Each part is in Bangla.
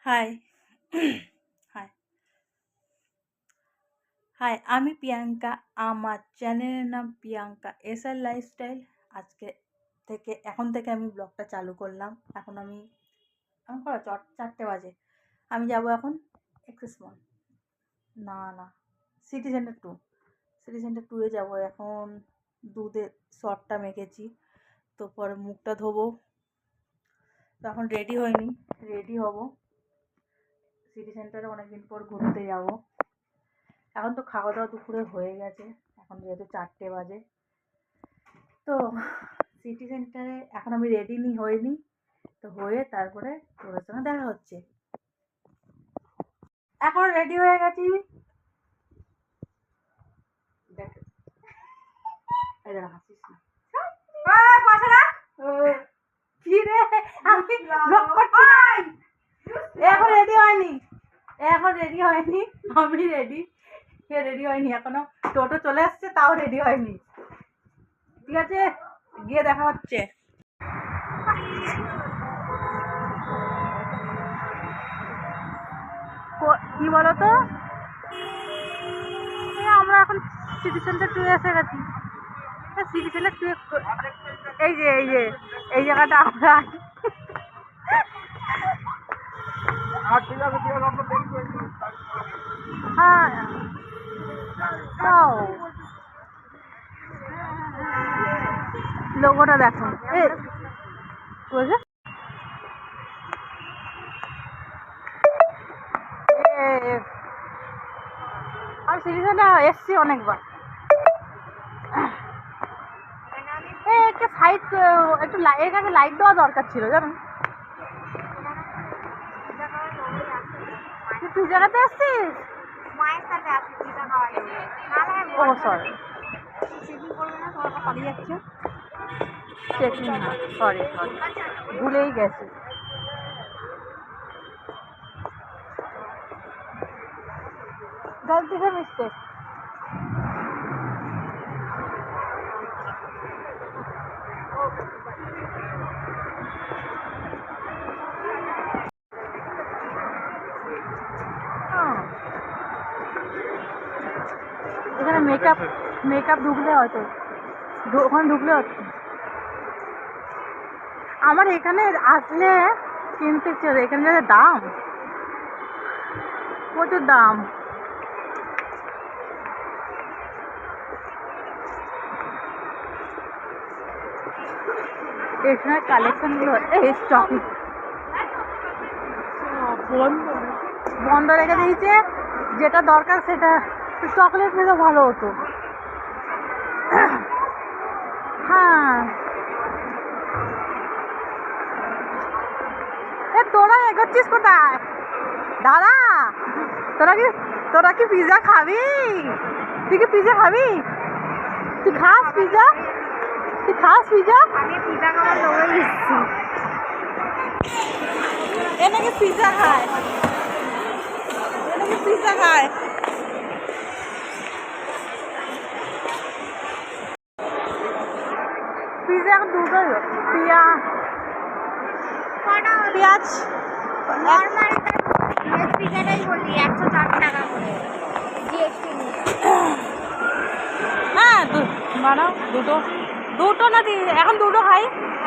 হাই হাই হাই আমি প্রিয়াঙ্কা। আমার চ্যানেলের নাম প্রিয়াঙ্কা এসআর লাইফস্টাইল। এখন থেকে আমি ব্লগটা চালু করলাম। এখন আমি করা 4টে বাজে। আমি যাব এখন এক্সেস মল, না সিটি সেন্টার 2 যাবো। এখন দুধে শর্টটা মেখেছি, তো পরে মুখটা ধোবো। তো এখন রেডি হয়নি, রেডি হব। সিটি সেন্টারে অনেকদিন পর ঘুরতে যাব। এখন তো খাওয়া দাওয়া দুপুরে হয়ে গেছে, এখন যেহেতু 4টে বাজে। তো সিটি সেন্টারে এখন আমি রেডি হইনি, তো হয়ে তারপরে তোদের সঙ্গে দেখা হচ্ছে। এখন রেডি হয়ে গেছি। দেখ, এই দাঁড়া, হাসিস না। কি রে, আমি ব্লগ করছি। এখন রেডি হয়নি, আমি রেডি হয়নি এখনো। টোটো চলে আসছে, তাও রেডি হয়নি। ঠিক আছে, গিয়ে দেখা হচ্ছে। কি বলতো, আমরা এখন সিটি সেন্টার 2 এসে গেছি। সিটি সেন্টার 2 এই জায়গাটা আমরা হ্যাঁ লোগোটা দেখো। বলছে আমি সিটি সেন্টার এসছি অনেকবার। একটা সাইড, একটু এর কাছে লাইট দেওয়া দরকার ছিল, জানো। তুই জায়গাতে আসছিস, মায়ের সাথে আসছিস পিঠা খাওয়ার জন্য। ও সরি, চেকিং করবে না, তোমার পালিয়ে যাচ্ছে। চেকিং না, সরি ভুলেই গেছি। गलती से मिस्टेक। এখানে মেকআপ ঢুকলে হয়তো, ওখানে ঢুকলে হতো। আমার এখানে আসলে কিনতে ইচ্ছে হতো। এখানে যা দাম, প্রচুর দাম। এখানে কালেকশনগুলো স্টক বন্ধ রেখে দিয়েছে। যেটা দরকার সেটা, চকলেট নিলে ভালো হতো। হ্যাঁ, তোরা এগোচ্ছিস কোথায়? দাদা, তোরা কি পিজা খাবি? তুই কি পিজা খাবি? তুই খাস পিজা? আমি পিজা খাওয়ার লোভে এসেছি। এ নাকি পিজা খায়, পিজা এখন দুটোই পেঁয়াজ নর্মাল পিজাটাই বললি 104 টাকা করে জিএসটি নিয়ে। হ্যাঁ বানাও দুটো না এখন দুটো খাই।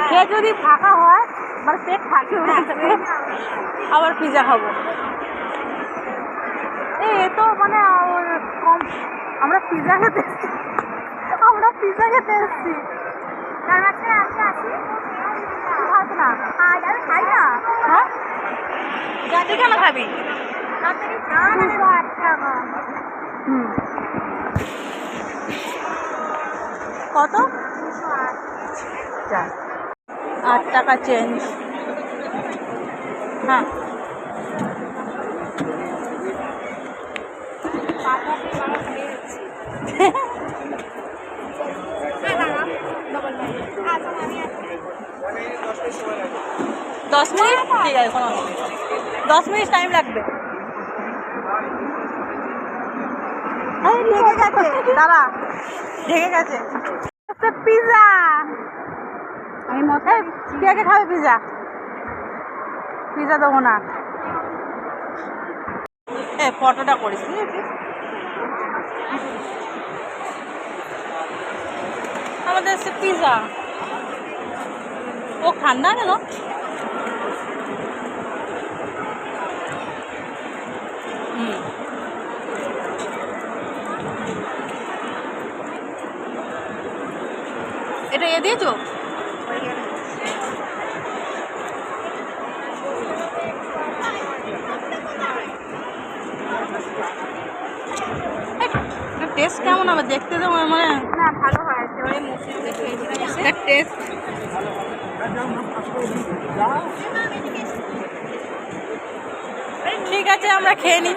খেয়ে যদি ফাঁকা হয়, মানে পেট ফাঁকি আবার পিজা খাবো। এ তো মানে কম। আমরা পিজা খেতে এসছি। তার মাঝখানে আসি খাস না, আমি খাই না। হ্যাঁ, তুই কেন খাবি? কত? 8 টাকা চেঞ্জ। হ্যাঁ, দশ মিনিট ঠিক আছে, কোনো 10 মিনিট টাইম লাগবে। ঢেকে গেছে, দাঁড়া, ঢেকে গেছে পিজা। আমি কে খাবে পিজা? দেবো না। ফটোটা করিস বুঝেছিস? আমাদের সে পিজা ও ঠান্ডা কেন? এটা এ দিয়েছো? টেস্ট কেমন হবে দেখতে তো মানে না ভালো হয় ওই মুসলিমদের খেয়েছিলাম টেস্ট। ঠিক আছে আমরা খেয়ে নিই।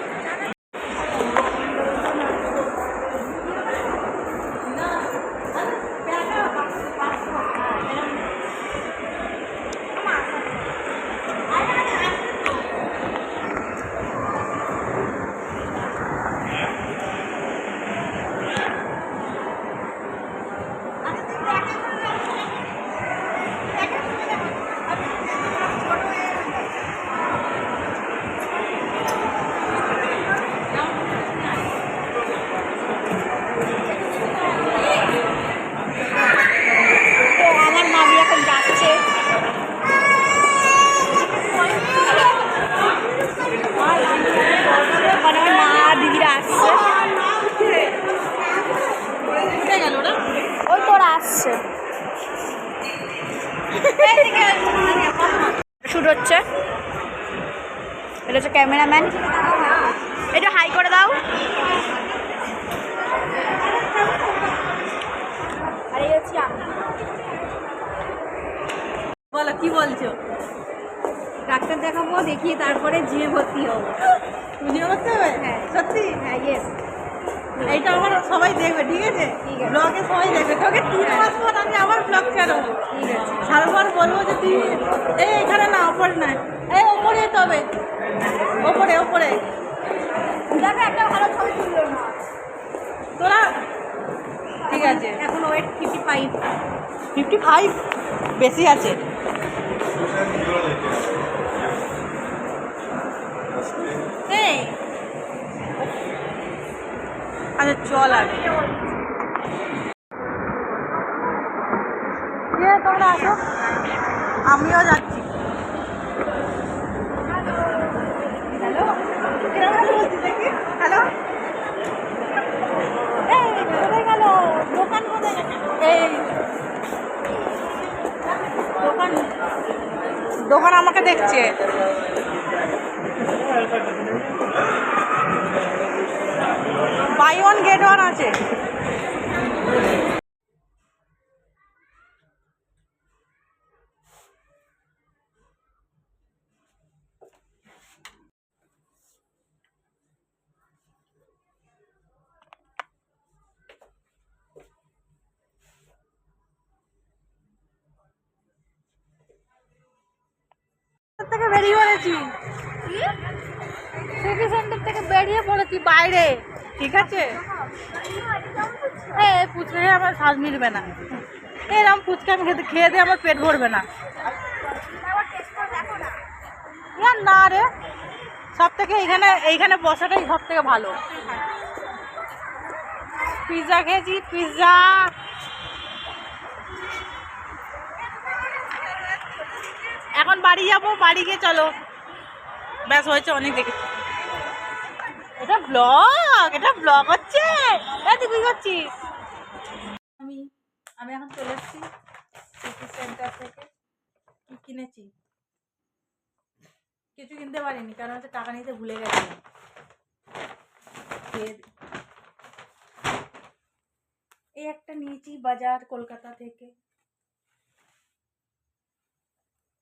আমার মামি এখন যাচ্ছে মানে আমার মা দিদিরা আসছে গেল ওরা ওই তোরা আসছে শুট হচ্ছে এটা হচ্ছে ক্যামেরাম্যান এটা হাই করে দাও আর এই হচ্ছে আমি বলো কি বলছো? ডাক্তার দেখাবো দেখিয়ে তারপরে জিমে ভর্তি হবো ভিডিও করতে হবে? হ্যাঁ। সত্যি? হ্যাঁ ইয়েস এইটা আমার সবাই দেখবে ঠিক আছে? ঠিক আছে। ব্লগে সবাই দেখবে তোকে 3 মাস পর আমি আবার ব্লগ ছাড়বো। ঠিক আছে সারাবার বলবো যে তুই এখানে না ওপরে না ওপরে তবে ওপরে ওপরে দেখো একটা ভালো ছবি তুললো না তোরা ঠিক আছে। এখন ওয়েট 55 55 বেশি আছে। এই আচ্ছা চল আগে তোমরা আসো আমিও যাচ্ছি। হ্যালো হ্যালো কোথায় গেল দোকান কোথায় গেল এই দোকান দোকান আমাকে দেখছে। বাই ওয়ান গেট ওয়ান আছে। থেকে বেরিয়ে পড়েছি সিটি সেন্টার থেকে বেরিয়ে পড়েছি বাইরে ঠিক আছে। ফুচকা খেয়ে আমার স্বাদ মিটবে না। এরকম ফুচকা আমি খেয়ে দিয়ে আমার পেট ভরবে না। না রে সব থেকে এইখানে বসাটাই সব থেকে ভালো। পিৎজা খেয়েছি পিৎজা এখন বাড়ি যাবো বাড়ি গিয়ে চলো ব্যাস হয়েছে অনেক দেখেছি। এটা ব্লগ হচ্ছে তুই কি করছিস? আমি এখন চলে এসেছি সিটি সেন্টার থেকে। কি কিনেছি? কিছু কিনতে পারিনি কারণ হচ্ছে টাকা নিতে ভুলে গেছি। এই একটা নিয়েছি বাজার কলকাতা থেকে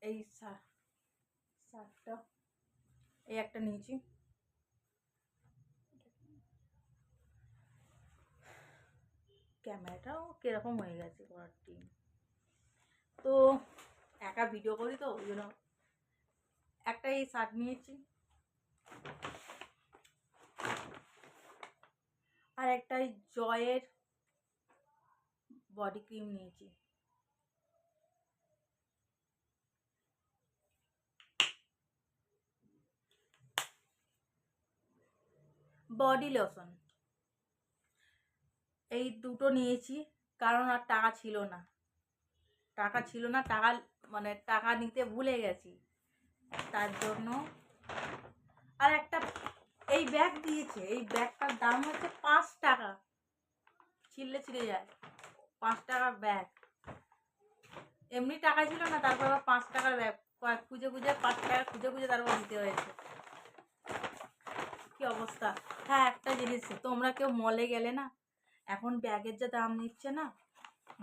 এই শার্টটা এই একটা নিয়েছি। ক্যামেরাটাও কিরকম হয়ে গেছে ঘরটি তো একা ভিডিও করি তো ওই জন্য একটা এই শার্ট নিয়েছি আর একটা জয়ের বডি ক্রিম নিয়েছি। বডি লোশন, এই দুটো নিয়েছি কারণ আর টাকা ছিল না, টাকা মানে টাকা নিতে ভুলে গেছি তার জন্য। আর একটা এই ব্যাগ দিয়েছে, এই ব্যাগটার দাম হচ্ছে 5 টাকা, ছিঁড়ে যায়। 5 টাকার ব্যাগ, এমনি টাকা ছিল না, তারপর আবার 5 টাকার ব্যাগ খুঁজে 5 টাকা খুঁজে তারপর দিতে হয়েছে। কি অবস্থা। হ্যাঁ, একটা জিনিস, তোমরা কেউ মলে গেলে না, এখন ব্যাগের যা দাম নিচ্ছে না,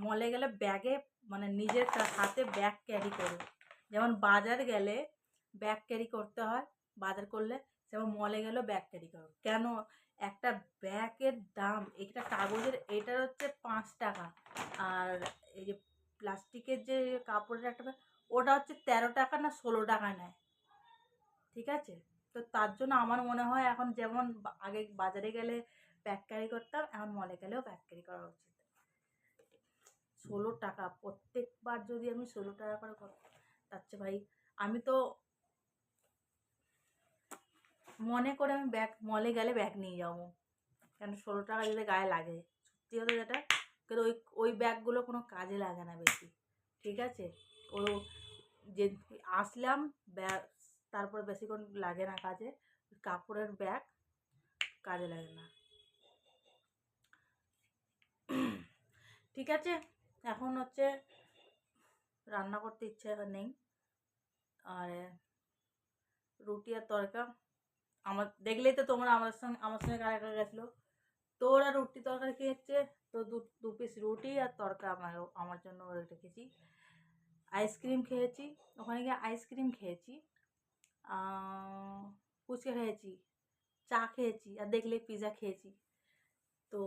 মলে গেলে ব্যাগে মানে নিজের হাতে ব্যাগ ক্যারি করো। যেমন বাজার গেলে ব্যাগ ক্যারি করতে হয়, বাজার করলে যেমন মলে গেলেও ব্যাগ ক্যারি করো। কেন? একটা ব্যাগের দাম, এটা কাগজের, এটার হচ্ছে 5 টাকা, আর এই যে প্লাস্টিকের যে কাপড়ের একটা ব্যাগ, ওটা হচ্ছে 13 টাকা না 16 টাকা নেয়। ঠিক আছে, তো তার জন্য আমার মনে হয় এখন যেমন আগে বাজারে গেলে ব্যাগ ক্যারি করতাম, এখন মলে গেলেও ব্যাগ ক্যারি করা উচিত। 16 টাকা, প্রত্যেকবার যদি আমি 16 টাকা করে করতাম, তার চেয়ে ভাই আমি তো মনে করে আমি ব্যাগ মলে গেলে ব্যাগ নিয়ে যাবো, কেন 16 টাকা যদি গায়ে লাগে, সত্যি কথা যেটা, কিন্তু ওই ব্যাগগুলো কোনো কাজে লাগে না বেশি। ঠিক আছে, ও যে আসলাম ব্যাগ, তারপর বেশিক্ষণ লাগে না কাজে, কাপড়ের ব্যাগ কাজে লাগে না। ঠিক আছে, এখন হচ্ছে রান্না করতে ইচ্ছে নেই, আর রুটি আর তরকা, আমার দেখলেই তো তোমরা আমার সঙ্গে কারা কারা গেছিলো, তো ওরা রুটি তরকারি খেয়েছে, তো দু পিস রুটি আর তরকা আমার জন্য রেখেছি। আইসক্রিম খেয়েছি, ওখানে গিয়ে আইসক্রিম খেয়েছি, ফুচকা খেয়েছি, চা খেয়েছি, আর দেখলে পিৎজা খেয়েছি। তো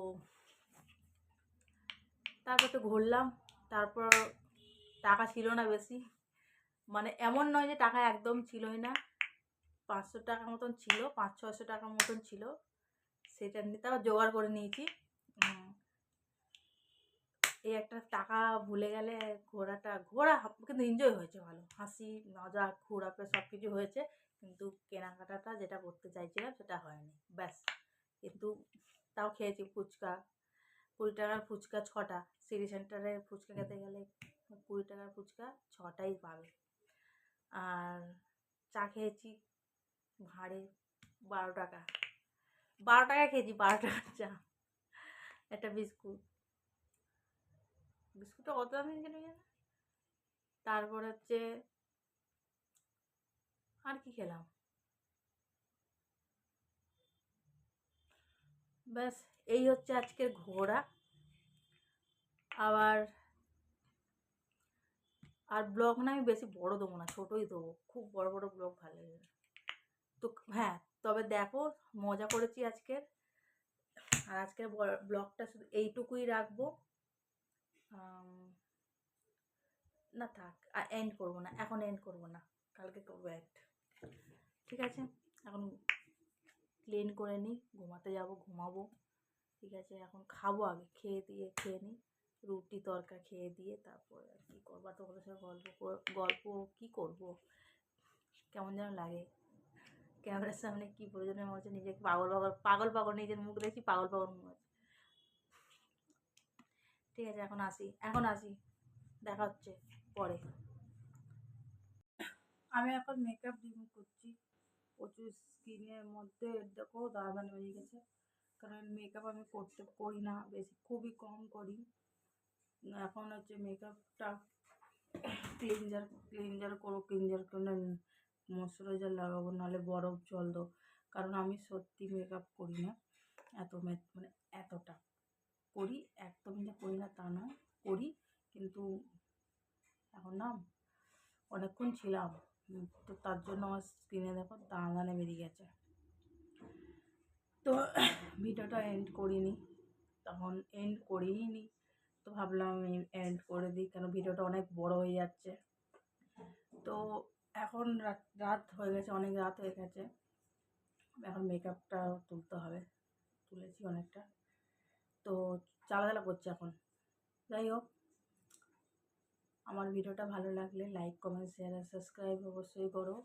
তারপর তো ঘুরলাম, তারপর টাকা ছিল না বেশি, মানে এমন নয় যে টাকা একদম ছিলই না, 500 টাকার মতন ছিল, 500-600 টাকার মতন ছিল, সেটা নিয়ে তাও জোগাড় করে নিয়েছি। এই একটা টাকা ভুলে গেলে ঘোরা কিন্তু এনজয় হয়েছে, ভালো হাসি মজা ঘোরাফে সব কিছু হয়েছে, কিন্তু কেনাকাটাটা যেটা করতে চাইছিলাম সেটা হয়নি, ব্যাস। কিন্তু তাও খেয়েছি ফুচকা, 20 টাকার ফুচকা 6টা, সিটি সেন্টারে ফুচকা খেতে গেলে 20 টাকার ফুচকা 6টাই পাবে। আর চা খেয়েছি ভাঁড়ে 12 টাকা, 12 টাকা খেয়েছি, 12 টাকার চা, একটা বিস্কুটটা কত দামি কিনে জানো? তারপর হচ্ছে আর কি খেলাম, ব্যাস এই হচ্ছে আজকের ঘোরা। আবার আর ব্লগ না আমি বেশি বড় দেবো না, ছোটোই দেবো, খুব বড় বড় ব্লগ ভালো লাগে না। তো হ্যাঁ, তবে দেখো মজা করেছি আজকের, আর আজকের ব্লগটা শুধু এইটুকুই রাখবো। না থাক, আর এন্ড করবো না, এখন এন্ড করবো না, কালকে করবো এন্ড। ঠিক আছে, এখন ক্লিন করে নিই, ঘুমাতে যাব, ঘুমাবো। ঠিক আছে, এখন খাবো, আগে খেয়ে নিই রুটি তরকা, খেয়ে দিয়ে তারপর আর কি করবো, তোমাদের সাথে গল্প কি করব, কেমন যেন লাগে ক্যামেরার সামনে, কি প্রয়োজনে মনে হচ্ছে নিজেকে পাগল নিজের মুখ দেখি পাগল মনে হচ্ছে। ঠিক আছে, এখন আসি, দেখা হচ্ছে পরে। আমি এখন মেকআপ রিমুভ করছি, প্রচুর স্কিনের মধ্যে দেখো দাগ হয়ে গেছে, কারণ মেকআপ আমি করি না বেশি, খুবই কম করি। এখন হচ্ছে মেকআপটা ক্লিনজার করে ময়শ্চারাইজার লাগাবো, নাহলে বরফ জল দাও, কারণ আমি সত্যি মেকআপ করি না মানে এতটা করি, একদমই যে করি না তা নয়, করি, কিন্তু এখন না অনেকক্ষণ ছিলাম, তো তার জন্য আমার স্কিনে দেখো দানা বেরিয়ে গেছে। তো ভিডিওটা এন্ড করিনি, তখন এন্ড করিনি নি, তো ভাবলাম আমি এন্ড করে দিই, কেন ভিডিওটা অনেক বড় হয়ে যাচ্ছে। তো এখন রাত হয়ে গেছে, অনেক রাত হয়ে গেছে, এখন মেকআপটা তুলতে হবে, তুলেছি অনেকটা, তো চালাচালা করছে এখন। যাই হোক, আমার ভিডিওটা ভালো লাগলে লাইক কমেন্ট শেয়ার আর সাবস্ক্রাইব অবশ্যই করো,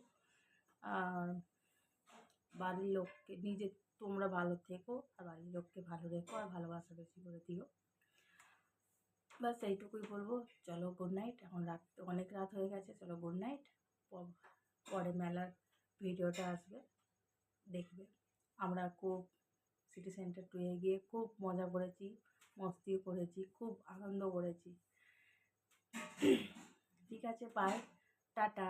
আর বাড়ির লোককে তোমরা ভালো থেকো আর বাড়ির লোককে ভালো রেখো আর ভালোবাসা বেশি করে দিও। বাস এইটুকুই বলবো। চলো গুড নাইট, এখন রাত অনেক রাত হয়ে গেছে, চলো গুড নাইট। পরে মেলার ভিডিওটা আসবে, দেখবে। আমরা খুব সিটি সেন্টার 2-এ গিয়ে খুব মজা করেছি, মস্তিও করেছি, খুব আনন্দ করেছি। ঠিক আছে, বাই, টাটা।